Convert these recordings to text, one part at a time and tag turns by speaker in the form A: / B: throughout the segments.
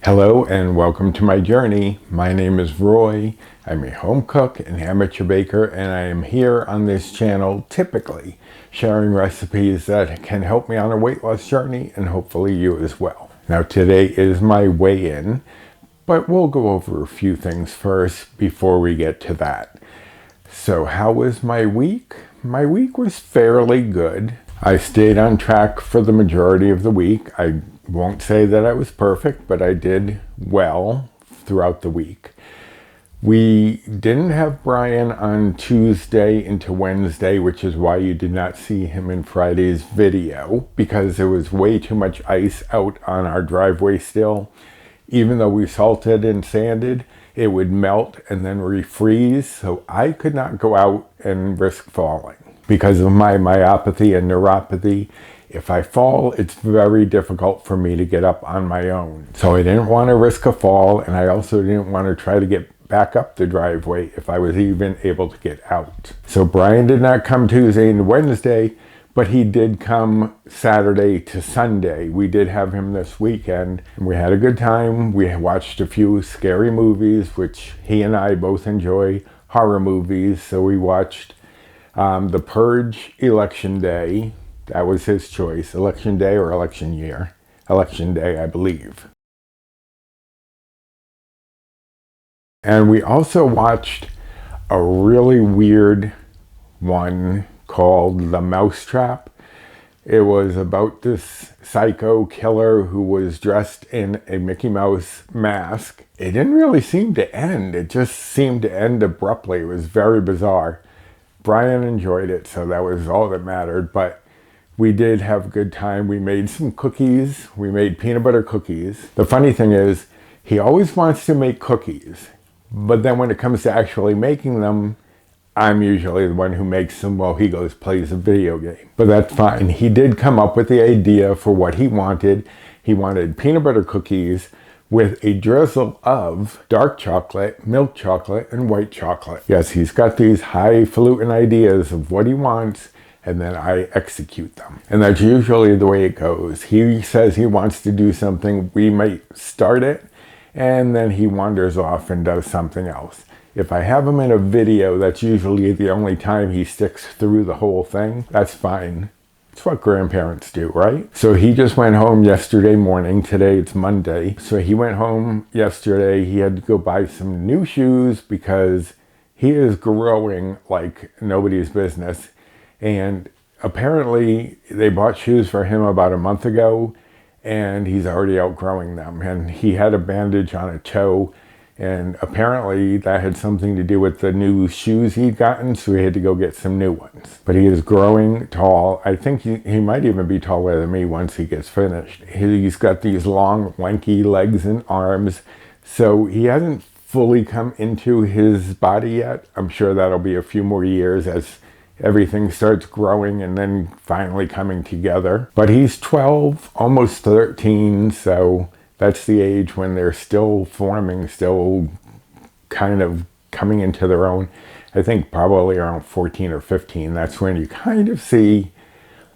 A: Hello and welcome to my journey. My name is Roy. I'm a home cook and amateur baker, and I am here on this channel typically sharing recipes that can help me on a weight loss journey and hopefully you as well. Now today is my weigh-in, but we'll go over a few things first before we get to that. So how was my week? My week was fairly good. I stayed on track for the majority of the week. I won't say that I was perfect, but I did well throughout the week. We didn't have Brian on Tuesday into Wednesday, which is why you did not see him in Friday's video, because there was way too much ice out on our driveway still. Even though we salted and sanded, it would melt and then refreeze, so I could not go out and risk falling. Because of my myopathy and neuropathy, if I fall, it's very difficult for me to get up on my own. So I didn't want to risk a fall, and I also didn't want to try to get back up the driveway if I was even able to get out. So Brian did not come Tuesday and Wednesday, but he did come Saturday to Sunday. We did have him this weekend, and we had a good time. We watched a few scary movies, which he and I both enjoy horror movies. So we watched The Purge Election Day. That was his choice. Election day or election year? Election day, I believe. And we also watched a really weird one called The Mousetrap. It was about this psycho killer who was dressed in a Mickey Mouse mask. It didn't really seem to end. It just seemed to end abruptly. It was very bizarre. Brian enjoyed it, so that was all that mattered, but we did have a good time. We made some cookies. We made peanut butter cookies. The funny thing is, he always wants to make cookies, but then when it comes to actually making them, I'm usually the one who makes them while he goes plays a video game. But that's fine. He did come up with the idea for what he wanted. He wanted peanut butter cookies with a drizzle of dark chocolate, milk chocolate, and white chocolate. Yes, he's got these highfalutin ideas of what he wants, and then I execute them. And that's usually the way it goes. He says he wants to do something, we might start it, and then he wanders off and does something else. If I have him in a video, that's usually the only time he sticks through the whole thing. That's fine. It's what grandparents do, right? So he just went home yesterday morning. Today it's Monday. So he went home yesterday. He had to go buy some new shoes because he is growing like nobody's business. And apparently they bought shoes for him about a month ago, and he's already outgrowing them. And he had a bandage on a toe, and apparently that had something to do with the new shoes he'd gotten, so he had to go get some new ones. But he is growing tall. I think he might even be taller than me once he gets finished. He's got these long, lanky legs and arms, so he hasn't fully come into his body yet. I'm sure that'll be a few more years as everything starts growing and then finally coming together. But he's 12, almost 13, so that's the age when they're still forming, still kind of coming into their own. I think probably around 14 or 15, that's when you kind of see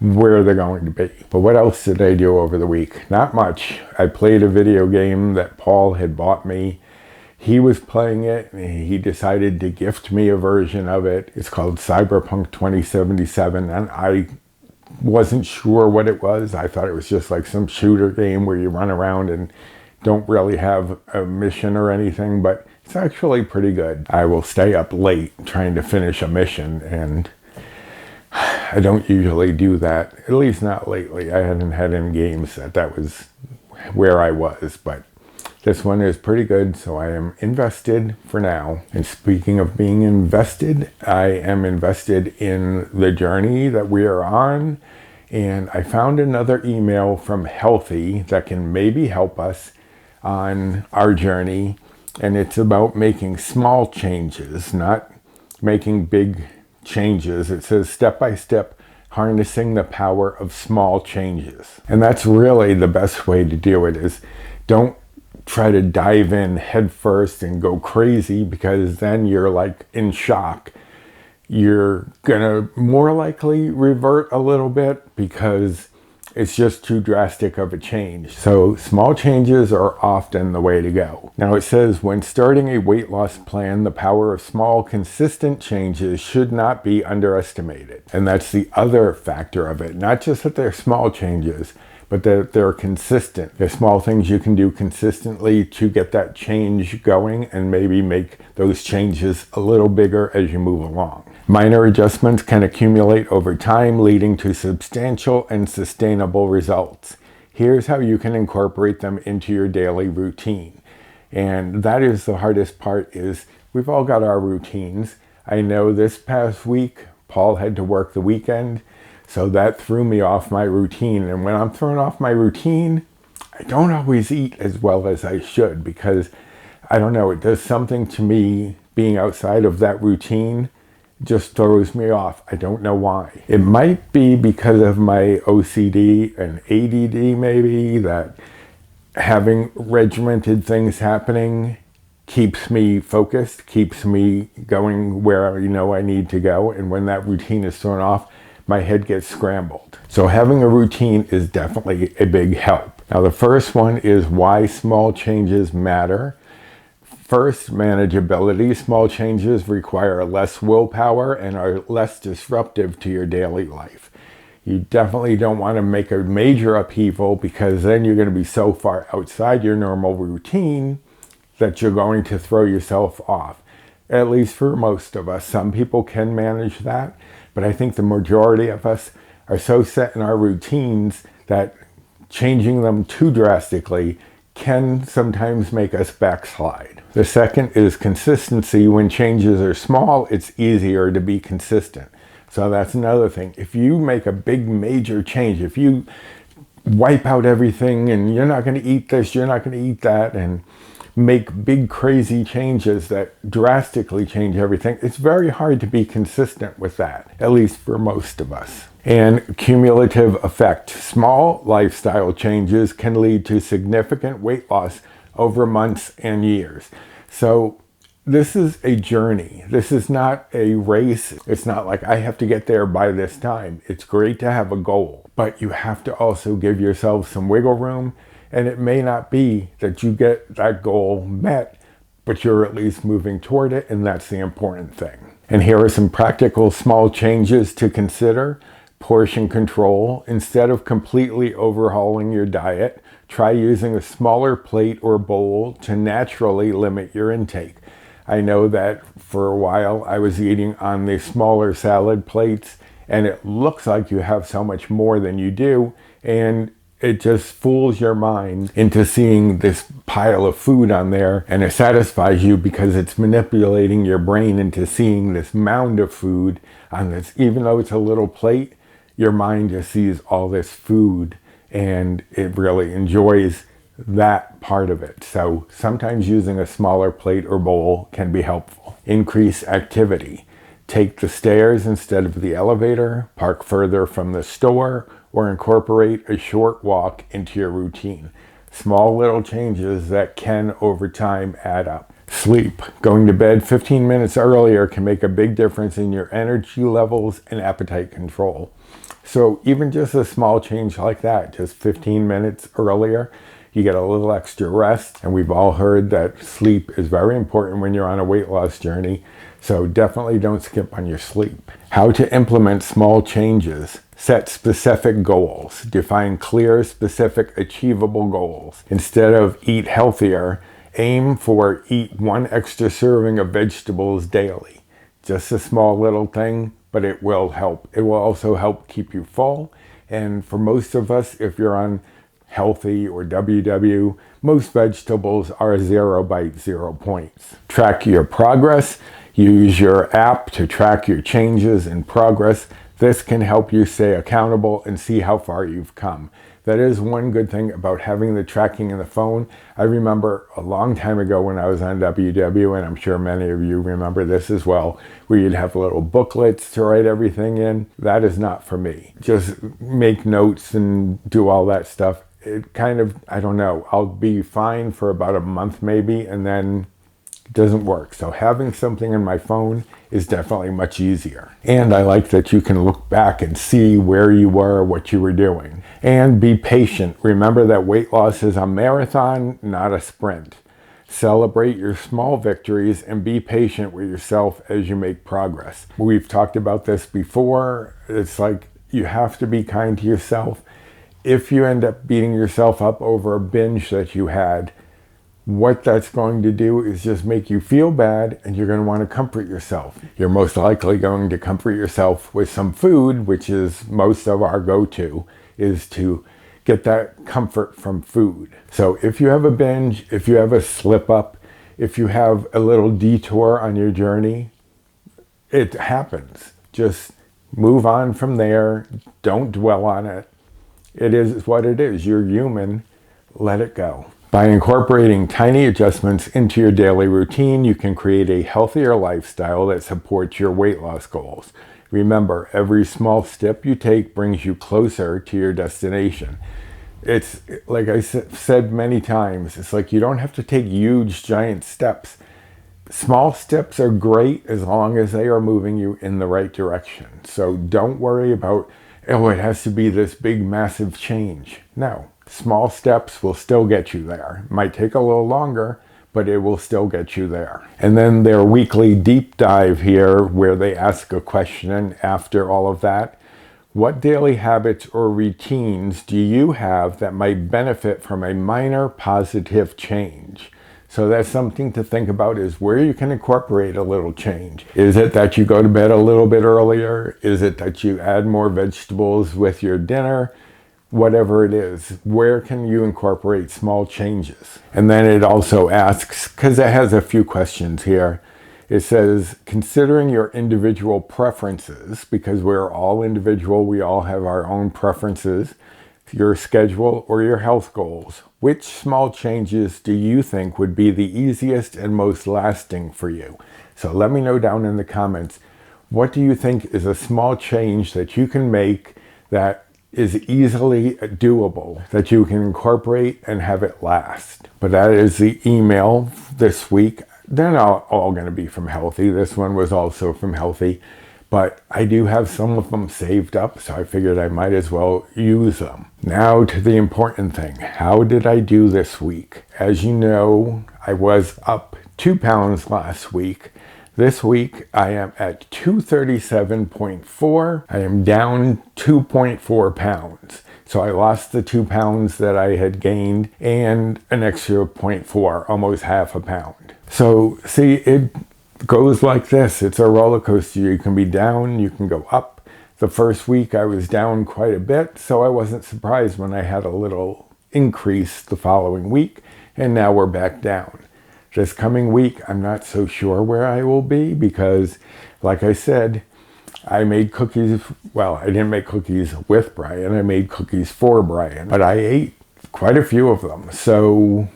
A: where they're going to be. But what else did I do over the week? Not much. I played a video game that Paul had bought me. He was playing it, and he decided to gift me a version of it. It's called Cyberpunk 2077, and I wasn't sure what it was. I thought it was just like some shooter game where you run around and don't really have a mission or anything, but it's actually pretty good. I will stay up late trying to finish a mission, and I don't usually do that, at least not lately. I haven't had any games that was where I was, but this one is pretty good, so I am invested for now. And speaking of being invested, I am invested in the journey that we are on. And I found another email from Healthy that can maybe help us on our journey. And it's about making small changes, not making big changes. It says step by step, harnessing the power of small changes. And that's really the best way to do it, is don't try to dive in head first and go crazy, because then you're like in shock. You're gonna more likely revert a little bit because It's just too drastic of a change. So small changes are often the way to go. Now it says, when starting a weight loss plan, the power of small, consistent changes should not be underestimated. And that's the other factor of it. Not just that they're small changes, but that they're consistent. They're small things you can do consistently to get that change going and maybe make those changes a little bigger as you move along. Minor adjustments can accumulate over time, leading to substantial and sustainable results. Here's how you can incorporate them into your daily routine. And that is the hardest part, is we've all got our routines. I know this past week, Paul had to work the weekend, so that threw me off my routine. And when I'm thrown off my routine, I don't always eat as well as I should, because I don't know, it does something to me being outside of that routine. Just throws me off. I don't know why. It might be because of my OCD and ADD maybe, that having regimented things happening keeps me focused, keeps me going where I know I need to go. And when that routine is thrown off, my head gets scrambled. So having a routine is definitely a big help. Now the first one is why small changes matter. First, manageability. Small changes require less willpower and are less disruptive to your daily life. You definitely don't want to make a major upheaval, because then you're going to be so far outside your normal routine that you're going to throw yourself off. At least for most of us. Some people can manage that, but I think the majority of us are so set in our routines that changing them too drastically can sometimes make us backslide. The second is consistency. When changes are small, it's easier to be consistent. So that's another thing. If you make a big major change, if you wipe out everything and you're not going to eat this, you're not going to eat that, and make big crazy changes that drastically change everything, it's very hard to be consistent with that, at least for most of us. And cumulative effect. Small lifestyle changes can lead to significant weight loss over months and years. So this is a journey. This is not a race. It's not like I have to get there by this time. It's great to have a goal, but you have to also give yourself some wiggle room. And it may not be that you get that goal met, but you're at least moving toward it, and that's the important thing. And here are some practical small changes to consider. Portion control. Instead of completely overhauling your diet, try using a smaller plate or bowl to naturally limit your intake. I know that for a while I was eating on the smaller salad plates, and it looks like you have so much more than you do, and it just fools your mind into seeing this pile of food on there, and it satisfies you because it's manipulating your brain into seeing this mound of food on this. Even though it's a little plate, your mind just sees all this food, and it really enjoys that part of it. So sometimes using a smaller plate or bowl can be helpful. Increase activity. Take the stairs instead of the elevator, park further from the store, or incorporate a short walk into your routine. Small little changes that can over time add up. Sleep. Going to bed 15 minutes earlier can make a big difference in your energy levels and appetite control. So even just a small change like that, just 15 minutes earlier, you get a little extra rest. And we've all heard that sleep is very important when you're on a weight loss journey. So definitely don't skip on your sleep. How to implement small changes. Set specific goals. Define clear, specific, achievable goals. Instead of eat healthier, aim for eat 1 extra serving of vegetables daily. Just a small little thing, but it will help. It will also help keep you full. And for most of us, if you're on healthy or WW, most vegetables are 0 bites, 0 points. Track your progress. Use your app to track your changes and progress. This can help you stay accountable and see how far you've come. That is one good thing about having the tracking in the phone. I remember a long time ago when I was on WW, and I'm sure many of you remember this as well, where you'd have little booklets to write everything in. That is not for me. Just make notes and do all that stuff. It kind of, I don't know, I'll be fine for about a month maybe, and then It doesn't work. So having something in my phone is definitely much easier. And I like that you can look back and see where you were, what you were doing. And be patient. Remember that weight loss is a marathon, not a sprint. Celebrate your small victories and be patient with yourself as you make progress. We've talked about this before. It's like you have to be kind to yourself. If you end up beating yourself up over a binge that you had, what that's going to do is just make you feel bad, and you're going to want to comfort yourself. You're most likely going to comfort yourself with some food, which is most of our go-to, is to get that comfort from food. So if you have a binge, if you have a slip up, if you have a little detour on your journey, it happens. Just move on from there. Don't dwell on it. It is what it is. You're human. Let it go. By incorporating tiny adjustments into your daily routine, you can create a healthier lifestyle that supports your weight loss goals. Remember, every small step you take brings you closer to your destination. It's like I said many times, it's like you don't have to take huge, giant steps. Small steps are great as long as they are moving you in the right direction. So don't worry about, oh, it has to be this big, massive change. No, small steps will still get you there. It might take a little longer, but it will still get you there. And then their weekly deep dive here, where they ask a question after all of that. What daily habits or routines do you have that might benefit from a minor positive change? So that's something to think about, is where you can incorporate a little change. Is it that you go to bed a little bit earlier? Is it that you add more vegetables with your dinner? Whatever it is, where can you incorporate small changes? And then it also asks, because it has a few questions here, it says, considering your individual preferences, because we're all individual, we all have our own preferences, your schedule or your health goals, which small changes do you think would be the easiest and most lasting for you? So let me know down in the comments, what do you think is a small change that you can make that is easily doable, that you can incorporate and have it last? But that is the email this week. They're not all going to be from Healthy. This one was also from Healthy, but I do have some of them saved up, so I figured I might as well use them. Now to the important thing. How did I do this week? As you know, I was up 2 pounds last week. This week, I am at 237.4. I am down 2.4 pounds. So I lost the 2 pounds that I had gained and an extra 0.4, almost half a pound. So see, it goes like this. It's a roller coaster. You can be down, you can go up. The first week I was down quite a bit, so I wasn't surprised when I had a little increase the following week, and now we're back down. This coming week, I'm not so sure where I will be because, like I said, I made cookies. Well, I didn't make cookies with Brian. I made cookies for Brian, but I ate quite a few of them. So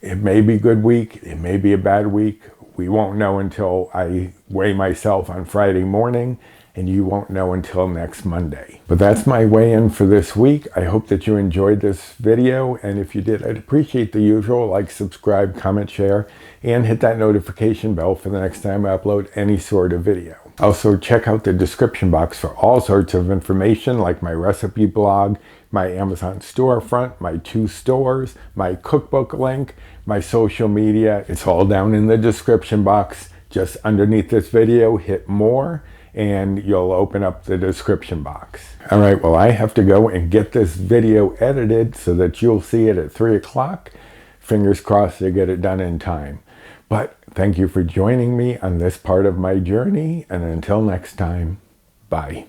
A: it may be a good week. It may be a bad week. We won't know until I weigh myself on Friday morning, and you won't know until next Monday. But that's my weigh-in for this week. I hope that you enjoyed this video, and if you did, I'd appreciate the usual, like, subscribe, comment, share, and hit that notification bell for the next time I upload any sort of video. Also, check out the description box for all sorts of information, like my recipe blog, my Amazon storefront, my 2 stores, my cookbook link, my social media. It's all down in the description box. Just underneath this video, hit more, and you'll open up the description box. All right, well, I have to go and get this video edited so that you'll see it at 3 o'clock. Fingers crossed to get it done in time. But thank you for joining me on this part of my journey, and until next time, bye.